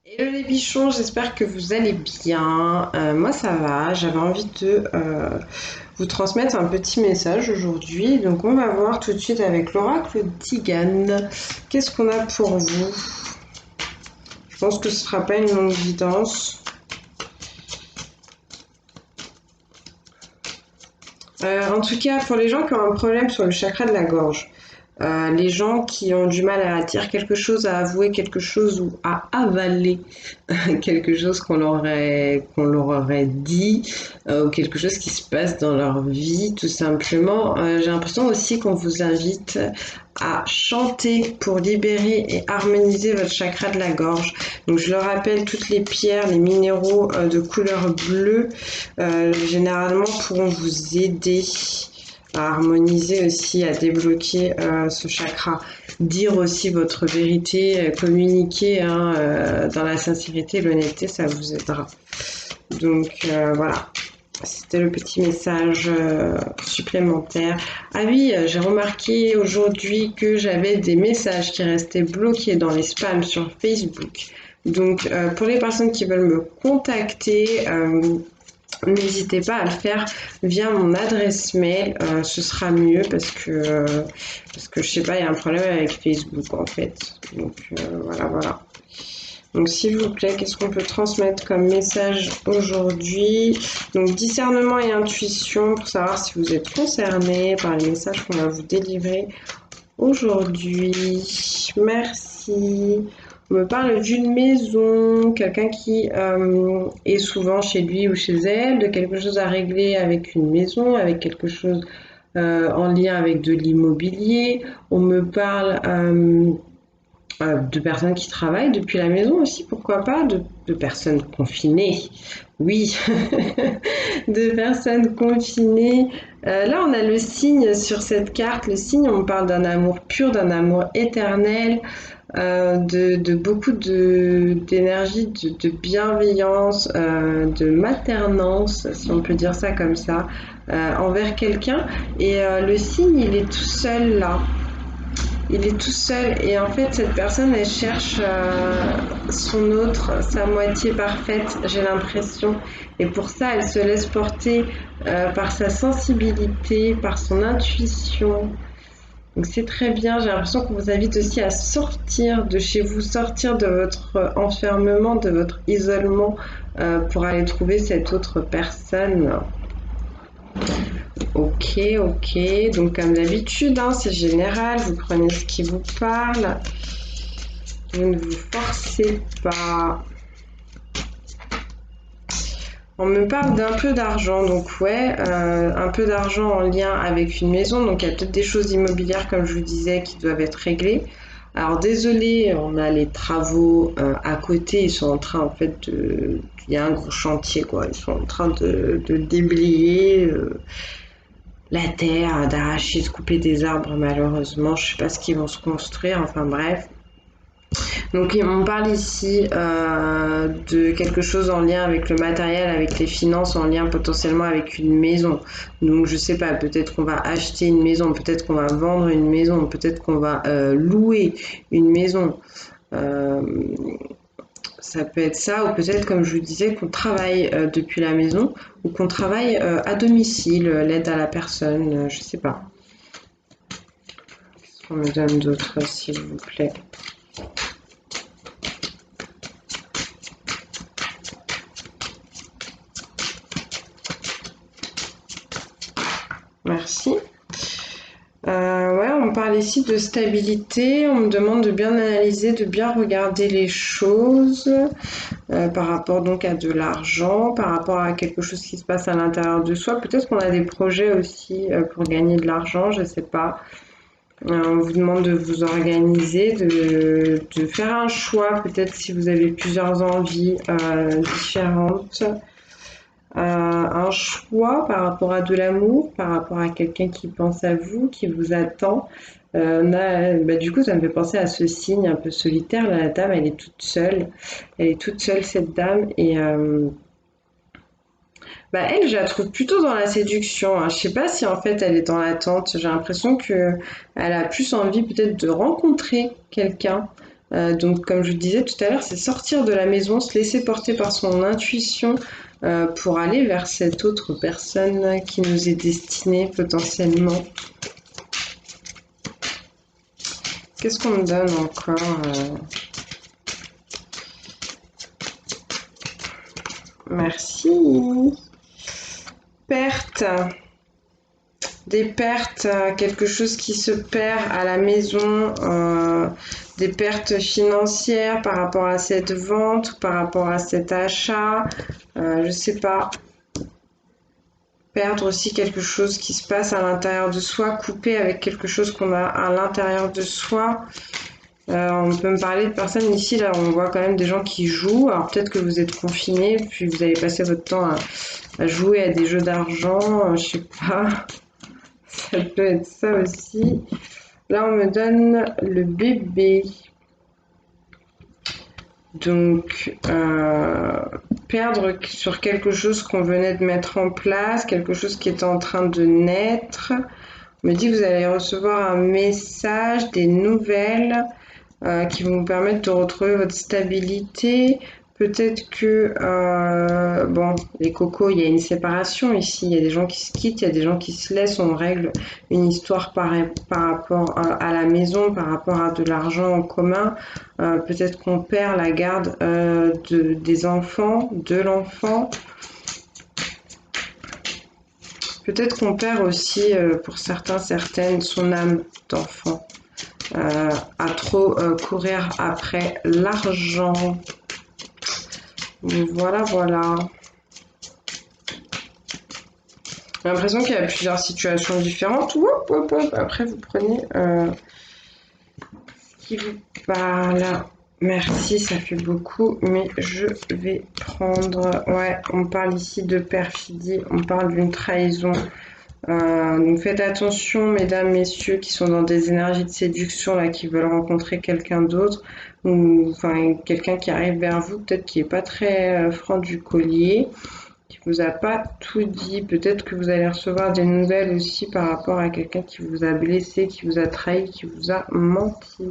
Hello les bichons, j'espère que vous allez bien. Moi ça va, j'avais envie de vous transmettre un petit message aujourd'hui. Donc on va voir tout de suite avec l'oracle Tigane. Qu'est-ce qu'on a pour vous? Je pense que ce sera pas une longue guidance. En tout cas, pour les gens qui ont un problème sur le chakra de la gorge, les gens qui ont du mal à dire quelque chose, à avouer quelque chose ou à avaler quelque chose qu'on leur aurait dit, ou quelque chose qui se passe dans leur vie, tout simplement. J'ai l'impression aussi qu'on vous invite à chanter pour libérer et harmoniser votre chakra de la gorge. Donc je le rappelle, toutes les pierres, les minéraux de couleur bleue, généralement pourront vous aider à harmoniser aussi, à débloquer ce chakra. Dire aussi votre vérité, communiquer dans la sincérité et l'honnêteté, ça vous aidera. Donc voilà, c'était le petit message supplémentaire. Ah oui, j'ai remarqué aujourd'hui que j'avais des messages qui restaient bloqués dans les spams sur Facebook. Donc pour les personnes qui veulent me contacter, n'hésitez pas à le faire via mon adresse mail, ce sera mieux parce que je sais pas, il y a un problème avec Facebook en fait. Donc voilà. Donc s'il vous plaît, qu'est-ce qu'on peut transmettre comme message aujourd'hui? Donc discernement et intuition pour savoir si vous êtes concerné par les messages qu'on va vous délivrer aujourd'hui. Merci. On me parle d'une maison, quelqu'un qui est souvent chez lui ou chez elle, de quelque chose à régler avec une maison, avec quelque chose en lien avec de l'immobilier. On me parle de personnes qui travaillent depuis la maison aussi, pourquoi pas, de personnes confinées. Oui, de personnes confinées. Là, on a le signe sur cette carte. Le signe, on parle d'un amour pur, d'un amour éternel, de beaucoup d'énergie, de bienveillance, de maternance, si on peut dire ça comme ça, envers quelqu'un. Et le signe, il est tout seul là. Il est tout seul et en fait cette personne elle cherche son autre, sa moitié parfaite, j'ai l'impression. Et pour ça elle se laisse porter par sa sensibilité, par son intuition. Donc c'est très bien, j'ai l'impression qu'on vous invite aussi à sortir de chez vous, sortir de votre enfermement, de votre isolement pour aller trouver cette autre personne. Ok, ok. Donc comme d'habitude, c'est général, vous prenez ce qui vous parle. Vous ne vous forcez pas. On me parle d'un peu d'argent, donc ouais, un peu d'argent en lien avec une maison. Donc il y a peut-être des choses immobilières, comme je vous disais, qui doivent être réglées. Alors désolé, on a les travaux à côté, ils sont en train en fait de... Il y a un gros chantier quoi, ils sont en train de déblayer la terre, d'arracher, de couper des arbres malheureusement. Je sais pas ce qu'ils vont se construire, enfin bref. Donc on parle ici de quelque chose en lien avec le matériel, avec les finances, en lien potentiellement avec une maison. Donc je sais pas, peut-être qu'on va acheter une maison, peut-être qu'on va vendre une maison, peut-être qu'on va louer une maison. Euh, Ça peut être ça, ou peut-être comme je vous disais qu'on travaille depuis la maison, ou qu'on travaille à domicile, l'aide à la personne, je sais pas. Qu'est-ce qu'on me donne d'autre s'il vous plaît? Merci. Ouais, on me parle ici de stabilité, on me demande de bien analyser, de bien regarder les choses par rapport donc à de l'argent, par rapport à quelque chose qui se passe à l'intérieur de soi. Peut-être qu'on a des projets aussi pour gagner de l'argent, je sais pas. On vous demande de vous organiser, de faire un choix, peut-être si vous avez plusieurs envies différentes. Un choix par rapport à de l'amour, par rapport à quelqu'un qui pense à vous, qui vous attend. Du coup, ça me fait penser à ce signe un peu solitaire. Là, la dame, elle est toute seule. Elle est toute seule, cette dame. Et elle, je la trouve plutôt dans la séduction, hein. Je sais pas si en fait elle est dans l'attente. J'ai l'impression que elle a plus envie peut-être de rencontrer quelqu'un. Donc, comme je vous disais tout à l'heure, c'est sortir de la maison, se laisser porter par son intuition pour aller vers cette autre personne qui nous est destinée potentiellement. Qu'est-ce qu'on me donne encore Merci. Perte. Des pertes, quelque chose qui se perd à la maison, des pertes financières par rapport à cette vente, par rapport à cet achat, je sais pas. Perdre aussi quelque chose qui se passe à l'intérieur de soi, couper avec quelque chose qu'on a à l'intérieur de soi. On peut me parler de personnes ici, là on voit quand même des gens qui jouent, alors peut-être que vous êtes confinés, puis vous avez passé votre temps à jouer à des jeux d'argent, je sais pas. Ça peut être ça aussi. Là, on me donne le bébé. Donc, perdre sur quelque chose qu'on venait de mettre en place, quelque chose qui est en train de naître. On me dit que vous allez recevoir un message, des nouvelles qui vont vous permettre de retrouver votre stabilité. Peut-être que, bon, les cocos, il y a une séparation ici, il y a des gens qui se quittent, il y a des gens qui se laissent, on règle une histoire par rapport à la maison, par rapport à de l'argent en commun. Peut-être qu'on perd la garde des enfants, de l'enfant. Peut-être qu'on perd aussi, pour certains, certaines, son âme d'enfant. À trop courir après l'argent. Voilà, voilà. J'ai l'impression qu'il y a plusieurs situations différentes. Hop, hop, hop. Après, vous prenez ce qui vous parle. Merci, ça fait beaucoup, mais je vais prendre... Ouais, on parle ici de perfidie, on parle d'une trahison. Donc faites attention, mesdames, messieurs, qui sont dans des énergies de séduction, là, qui veulent rencontrer quelqu'un d'autre, ou enfin quelqu'un qui arrive vers vous, peut-être qui n'est pas très franc du collier, qui vous a pas tout dit. Peut-être que vous allez recevoir des nouvelles aussi par rapport à quelqu'un qui vous a blessé, qui vous a trahi, qui vous a menti.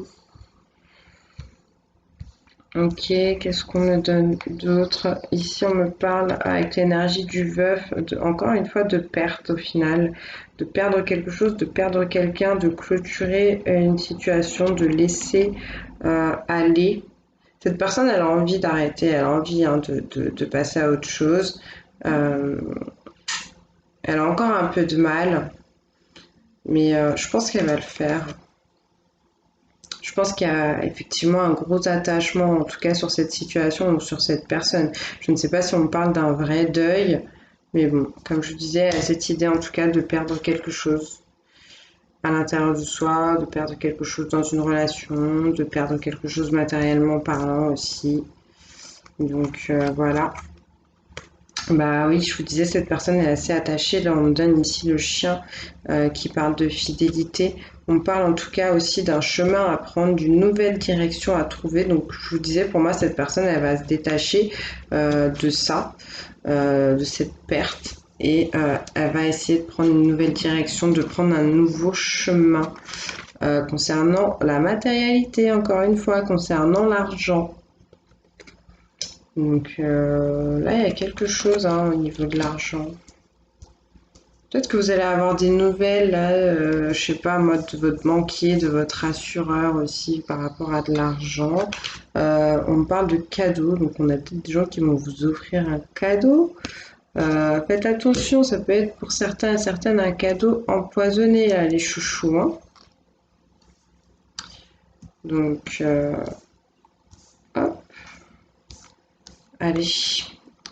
Ok, qu'est-ce qu'on me donne d'autre? Ici, on me parle avec l'énergie du veuf, encore une fois, de perte au final, de perdre quelque chose, de perdre quelqu'un, de clôturer une situation, de laisser aller. Cette personne, elle a envie d'arrêter, elle a envie de passer à autre chose. Elle a encore un peu de mal, mais je pense qu'elle va le faire. Je pense qu'il y a effectivement un gros attachement, en tout cas sur cette situation ou sur cette personne. Je ne sais pas si on parle d'un vrai deuil, mais bon, comme je disais, elle a cette idée en tout cas de perdre quelque chose à l'intérieur de soi, de perdre quelque chose dans une relation, de perdre quelque chose matériellement parlant aussi. Donc voilà. Bah oui, je vous disais, cette personne est assez attachée. Là, on me donne ici le chien qui parle de fidélité. On parle en tout cas aussi d'un chemin à prendre, d'une nouvelle direction à trouver. Donc, je vous disais, pour moi, cette personne, elle va se détacher de ça, de cette perte. Et elle va essayer de prendre une nouvelle direction, de prendre un nouveau chemin concernant la matérialité, encore une fois, concernant l'argent. Donc là, il y a quelque chose au niveau de l'argent. Peut-être que vous allez avoir des nouvelles, là, je sais pas, moi, de votre banquier, de votre assureur aussi par rapport à de l'argent. On parle de cadeaux, donc on a peut-être des gens qui vont vous offrir un cadeau. Faites attention, ça peut être pour certains et certaines un cadeau empoisonné, là, les chouchous. Hein. Donc, hop. Allez,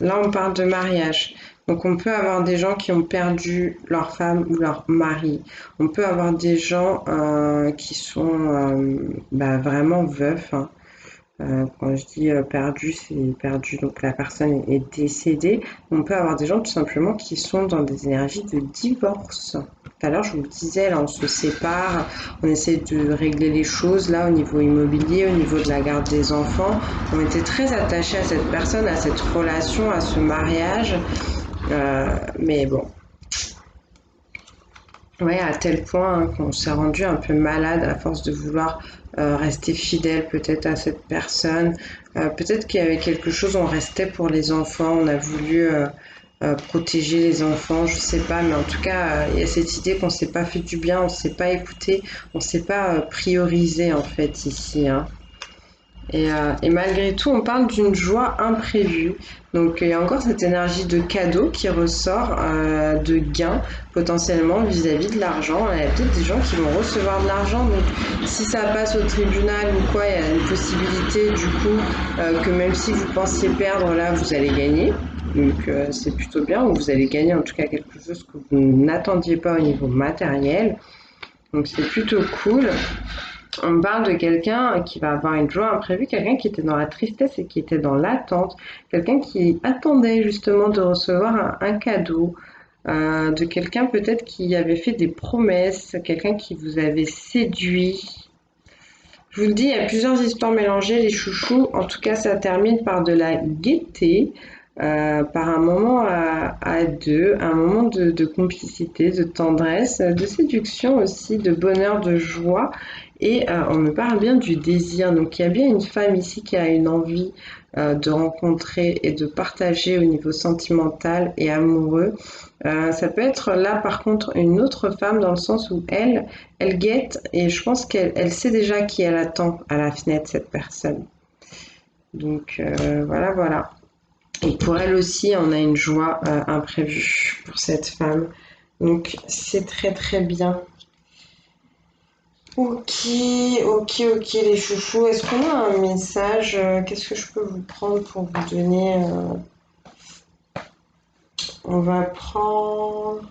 là on parle de mariage. Donc on peut avoir des gens qui ont perdu leur femme ou leur mari. On peut avoir des gens qui sont vraiment veufs. Hein. Quand je dis perdu, c'est perdu, donc la personne est décédée. On peut avoir des gens tout simplement qui sont dans des énergies de divorce. Tout à l'heure, je vous le disais, là, on se sépare, on essaie de régler les choses, là, au niveau immobilier, au niveau de la garde des enfants. On était très attachés à cette personne, à cette relation, à ce mariage. Mais bon, Ouais, à tel point qu'on s'est rendu un peu malade à force de vouloir rester fidèle peut-être à cette personne. Peut-être qu'il y avait quelque chose, on restait pour les enfants, on a voulu protéger les enfants, je sais pas, mais en tout cas, il y a cette idée qu'on s'est pas fait du bien, on s'est pas écouté, on s'est pas priorisé en fait ici, hein. Et malgré tout, on parle d'une joie imprévue. Donc il y a encore cette énergie de cadeau qui ressort, de gain potentiellement vis-à-vis de l'argent. Il y a peut-être des gens qui vont recevoir de l'argent. Donc si ça passe au tribunal ou quoi, il y a une possibilité du coup que même si vous pensiez perdre là, vous allez gagner. Donc c'est plutôt bien, ou vous allez gagner en tout cas quelque chose que vous n'attendiez pas au niveau matériel. Donc c'est plutôt cool. On parle de quelqu'un qui va avoir une joie imprévue, quelqu'un qui était dans la tristesse et qui était dans l'attente, quelqu'un qui attendait justement de recevoir un cadeau, de quelqu'un peut-être qui avait fait des promesses, quelqu'un qui vous avait séduit. Je vous le dis, il y a plusieurs histoires mélangées, les chouchous. En tout cas, ça termine par de la gaieté, par un moment à deux, un moment de complicité, de tendresse, de séduction aussi, de bonheur, de joie. Et on me parle bien du désir. Donc il y a bien une femme ici qui a une envie de rencontrer et de partager au niveau sentimental et amoureux. Ça peut être là par contre une autre femme dans le sens où elle guette et je pense qu'elle sait déjà qui elle attend à la fenêtre, cette personne. Donc voilà, voilà. Et pour elle aussi, on a une joie imprévue pour cette femme. Donc c'est très très bien. Ok, ok, les chouchous. Est-ce qu'on a un message? Qu'est-ce que je peux vous prendre pour vous donner On va prendre.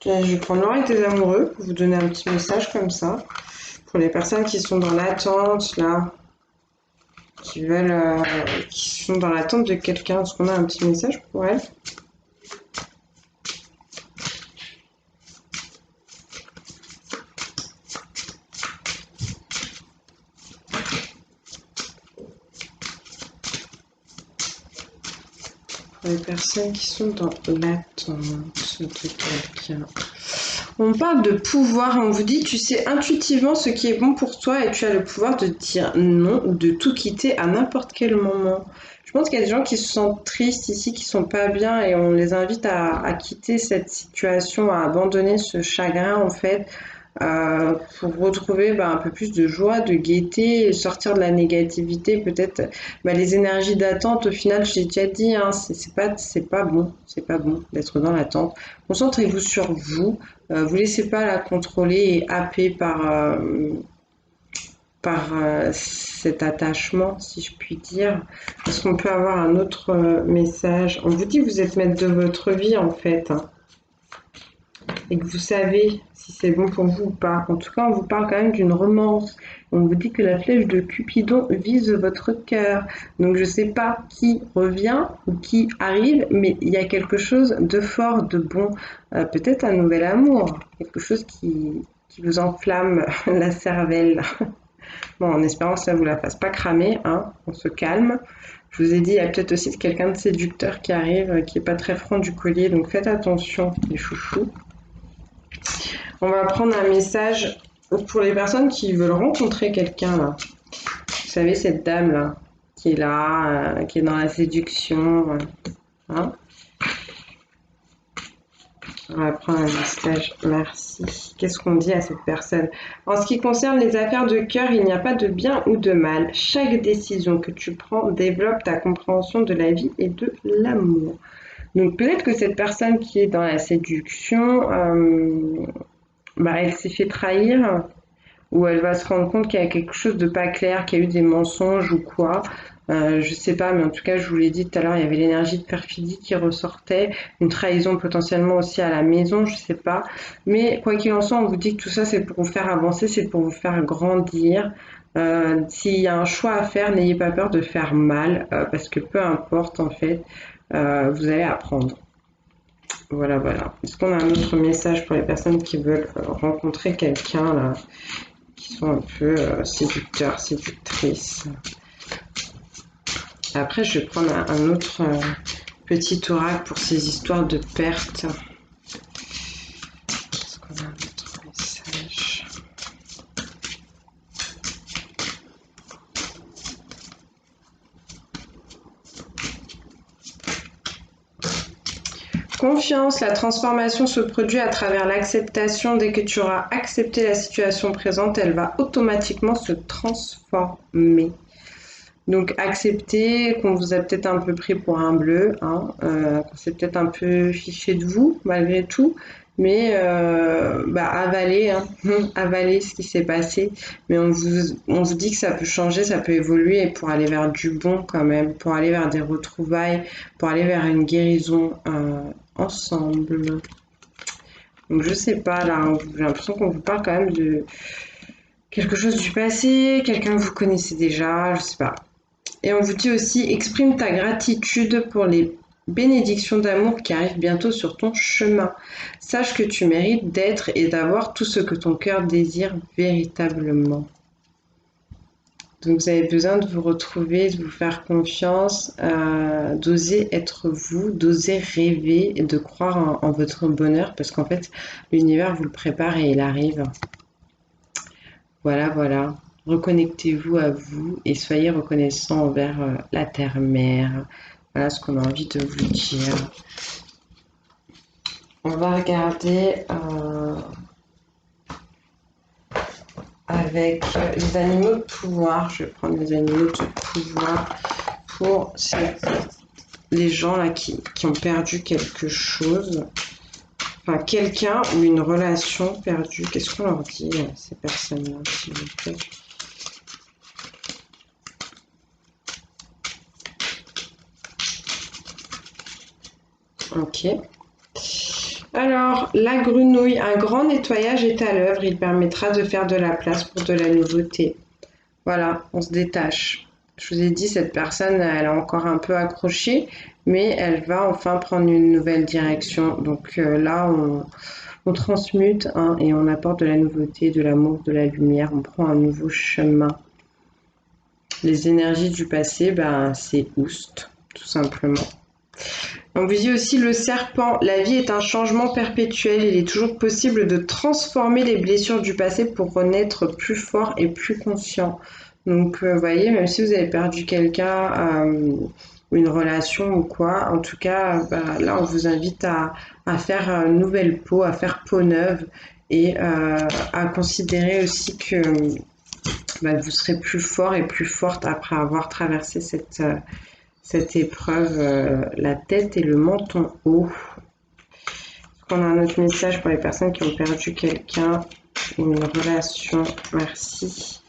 Tiens, je vais prendre l'oreille des amoureux pour vous donner un petit message comme ça. Pour les personnes qui sont dans l'attente, là, qui sont dans l'attente de quelqu'un. Est-ce qu'on a un petit message pour elles? Pour les personnes qui sont dans l'attente de quelqu'un. On parle de pouvoir, on vous dit, tu sais intuitivement ce qui est bon pour toi et tu as le pouvoir de dire non ou de tout quitter à n'importe quel moment. Je pense qu'il y a des gens qui se sentent tristes ici, qui sont pas bien et on les invite à quitter cette situation, à abandonner ce chagrin en fait, pour retrouver un peu plus de joie, de gaieté, sortir de la négativité, peut-être les énergies d'attente. Au final, je l'ai déjà dit, hein, c'est pas bon, c'est pas bon d'être dans l'attente. Concentrez-vous sur vous, vous laissez pas la contrôler et happer par cet attachement, si je puis dire. Est-ce qu'on peut avoir un autre message? On vous dit que vous êtes maître de votre vie en fait, hein, et que vous savez si c'est bon pour vous ou pas. En tout cas, on vous parle quand même d'une romance. On vous dit que la flèche de Cupidon vise votre cœur. Donc je sais pas qui revient ou qui arrive, mais il y a quelque chose de fort, de bon. Peut-être un nouvel amour, quelque chose qui vous enflamme la cervelle. Bon, en espérant que ça vous la fasse pas cramer, hein, on se calme. Je vous ai dit, il y a peut-être aussi quelqu'un de séducteur qui arrive, qui est pas très franc du collier, donc faites attention, les chouchous. On va prendre un message pour les personnes qui veulent rencontrer quelqu'un là. Vous savez, cette dame là, qui est là, qui est dans la séduction. Hein. On va prendre un message. Merci. Qu'est-ce qu'on dit à cette personne? En ce qui concerne les affaires de cœur, il n'y a pas de bien ou de mal. Chaque décision que tu prends développe ta compréhension de la vie et de l'amour. Donc peut-être que cette personne qui est dans la séduction, elle s'est fait trahir ou elle va se rendre compte qu'il y a quelque chose de pas clair, qu'il y a eu des mensonges ou quoi. Je sais pas, mais en tout cas, je vous l'ai dit tout à l'heure, il y avait l'énergie de perfidie qui ressortait, une trahison potentiellement aussi à la maison, je sais pas. Mais quoi qu'il en soit, on vous dit que tout ça, c'est pour vous faire avancer, c'est pour vous faire grandir. S'il y a un choix à faire, n'ayez pas peur de faire mal, parce que peu importe en fait, vous allez apprendre. Voilà, voilà. Est-ce qu'on a un autre message pour les personnes qui veulent rencontrer quelqu'un là, qui sont un peu séducteurs, séductrices? Après, je vais prendre un autre petit oracle pour ces histoires de perte. Confiance, la transformation se produit à travers l'acceptation. Dès que tu auras accepté la situation présente, elle va automatiquement se transformer. Donc accepter qu'on vous a peut-être un peu pris pour un bleu, hein, qu'on s'est peut-être un peu fiché de vous malgré tout, mais avaler, hein, avaler ce qui s'est passé. Mais on vous dit que ça peut changer, ça peut évoluer pour aller vers du bon quand même, pour aller vers des retrouvailles, pour aller vers une guérison ensemble. Donc je sais pas là, hein, j'ai l'impression qu'on vous parle quand même de quelque chose du passé, quelqu'un que vous connaissez déjà, je sais pas. Et on vous dit aussi, exprime ta gratitude pour les bénédictions d'amour qui arrivent bientôt sur ton chemin. Sache que tu mérites d'être et d'avoir tout ce que ton cœur désire véritablement. Donc vous avez besoin de vous retrouver, de vous faire confiance, d'oser être vous, d'oser rêver et de croire en votre bonheur parce qu'en fait, l'univers vous le prépare et il arrive. Voilà, voilà. Reconnectez-vous à vous et soyez reconnaissant envers la terre-mère. Voilà ce qu'on a envie de vous dire. On va regarder avec les animaux de pouvoir. Je vais prendre les animaux de pouvoir pour les gens là qui ont perdu quelque chose. Enfin, quelqu'un ou une relation perdue. Qu'est-ce qu'on leur dit à ces personnes-là, s'il vous plaît? Ok. Alors, la grenouille, un grand nettoyage est à l'œuvre. Il permettra de faire de la place pour de la nouveauté. Voilà, on se détache. Je vous ai dit, cette personne, elle a encore un peu accroché, mais elle va enfin prendre une nouvelle direction. Donc là, on transmute hein, et on apporte de la nouveauté, de l'amour, de la lumière. On prend un nouveau chemin. Les énergies du passé, c'est oust, tout simplement. On vous dit aussi le serpent, la vie est un changement perpétuel, il est toujours possible de transformer les blessures du passé pour renaître plus fort et plus conscient. Donc vous voyez, même si vous avez perdu quelqu'un ou une relation ou quoi, en tout cas, là on vous invite à faire nouvelle peau, à faire peau neuve et à considérer aussi que vous serez plus fort et plus forte après avoir traversé cette épreuve, la tête et le menton haut. On a un autre message pour les personnes qui ont perdu quelqu'un, une relation. Merci.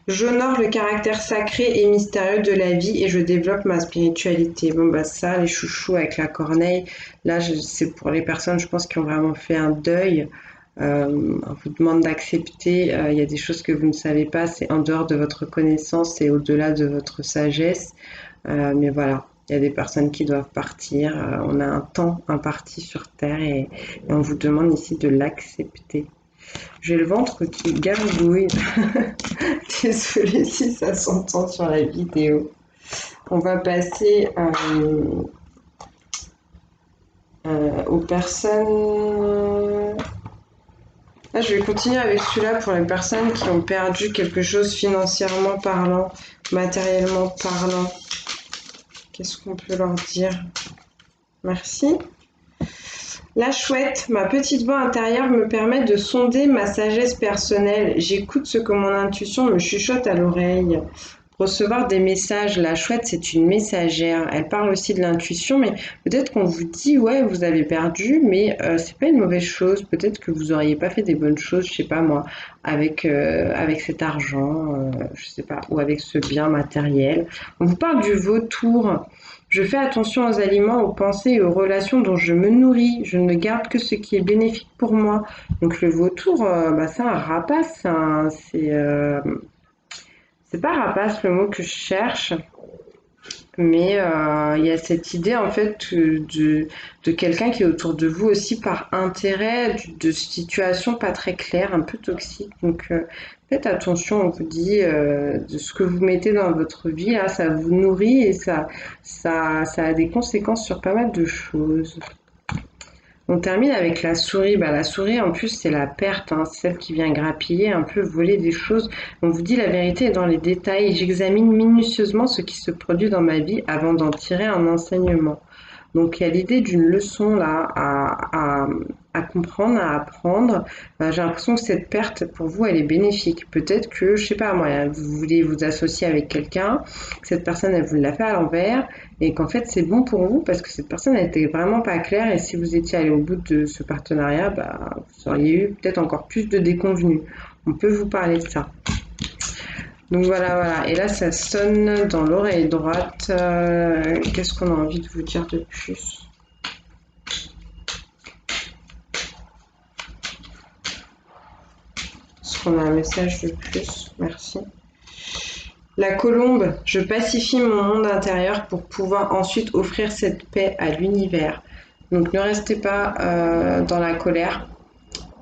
J'honore le caractère sacré et mystérieux de la vie et je développe ma spiritualité. Bon, ça, les chouchous avec la corneille, là, c'est pour les personnes, je pense, qui ont vraiment fait un deuil. On vous demande d'accepter, il y a des choses que vous ne savez pas, c'est en dehors de votre connaissance et au-delà de votre sagesse. Mais voilà, il y a des personnes qui doivent partir. On a un temps imparti sur Terre et on vous demande ici de l'accepter. J'ai le ventre qui gargouille. Désolée si ça s'entend sur la vidéo. On va passer aux personnes. Là, je vais continuer avec celui-là pour les personnes qui ont perdu quelque chose financièrement parlant, matériellement parlant. Qu'est-ce qu'on peut leur dire? Merci. La chouette, ma petite voix intérieure me permet de sonder ma sagesse personnelle. J'écoute ce que mon intuition me chuchote à l'oreille. Recevoir des messages, la chouette, c'est une messagère. Elle parle aussi de l'intuition, mais peut-être qu'on vous dit, ouais, vous avez perdu, mais c'est pas une mauvaise chose. Peut-être que vous auriez pas fait des bonnes choses, je sais pas moi, avec cet argent, je sais pas, ou avec ce bien matériel. On vous parle du vautour. Je fais attention aux aliments, aux pensées et aux relations dont je me nourris. Je ne garde que ce qui est bénéfique pour moi. Donc le vautour, c'est un rapace, c'est pas rapace le mot que je cherche, mais il y a cette idée en fait de quelqu'un qui est autour de vous aussi par intérêt, de situations pas très claires, un peu toxiques. Donc faites attention, on vous dit de ce que vous mettez dans votre vie, là, ça vous nourrit et ça a des conséquences sur pas mal de choses. On termine avec la souris. La souris, en plus, c'est la perte, hein, c'est celle qui vient grappiller, un peu voler des choses. On vous dit la vérité est dans les détails. J'examine minutieusement ce qui se produit dans ma vie avant d'en tirer un enseignement. Donc il y a l'idée d'une leçon là à comprendre, à apprendre. J'ai l'impression que cette perte pour vous, elle est bénéfique. Peut-être que, je sais pas moi, vous voulez vous associer avec quelqu'un, que cette personne, elle vous l'a fait à l'envers, et qu'en fait c'est bon pour vous parce que cette personne elle était vraiment pas claire et si vous étiez allé au bout de ce partenariat, bah, vous auriez eu peut-être encore plus de déconvenus. On peut vous parler de ça. Donc voilà, voilà. Et là, ça sonne dans l'oreille droite. Qu'est-ce qu'on a envie de vous dire de plus? Est-ce qu'on a un message de plus? Merci. La colombe, je pacifie mon monde intérieur pour pouvoir ensuite offrir cette paix à l'univers. Donc ne restez pas dans la colère.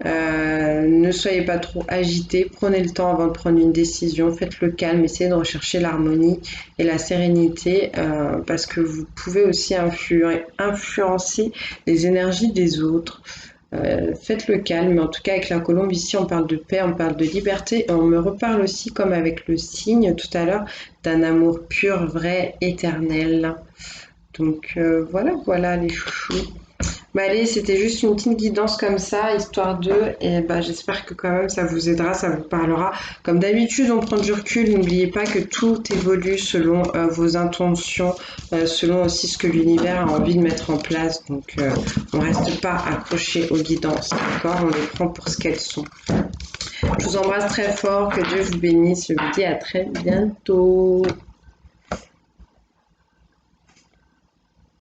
Ne soyez pas trop agité, prenez le temps avant de prendre une décision, faites le calme, essayez de rechercher l'harmonie et la sérénité parce que vous pouvez aussi influencer les énergies des autres. Faites le calme, mais en tout cas avec la colombe ici on parle de paix, on parle de liberté et on me reparle aussi comme avec le cygne tout à l'heure d'un amour pur, vrai, éternel. Donc voilà, voilà les chouchous. Bah allez, c'était juste une petite guidance comme ça, histoire de, et bah j'espère que quand même ça vous aidera, ça vous parlera. Comme d'habitude, on prend du recul, n'oubliez pas que tout évolue selon vos intentions, selon aussi ce que l'univers a envie de mettre en place. Donc on reste pas accroché aux guidances, d'accord? On les prend pour ce qu'elles sont. Je vous embrasse très fort, que Dieu vous bénisse, je vous dis à très bientôt.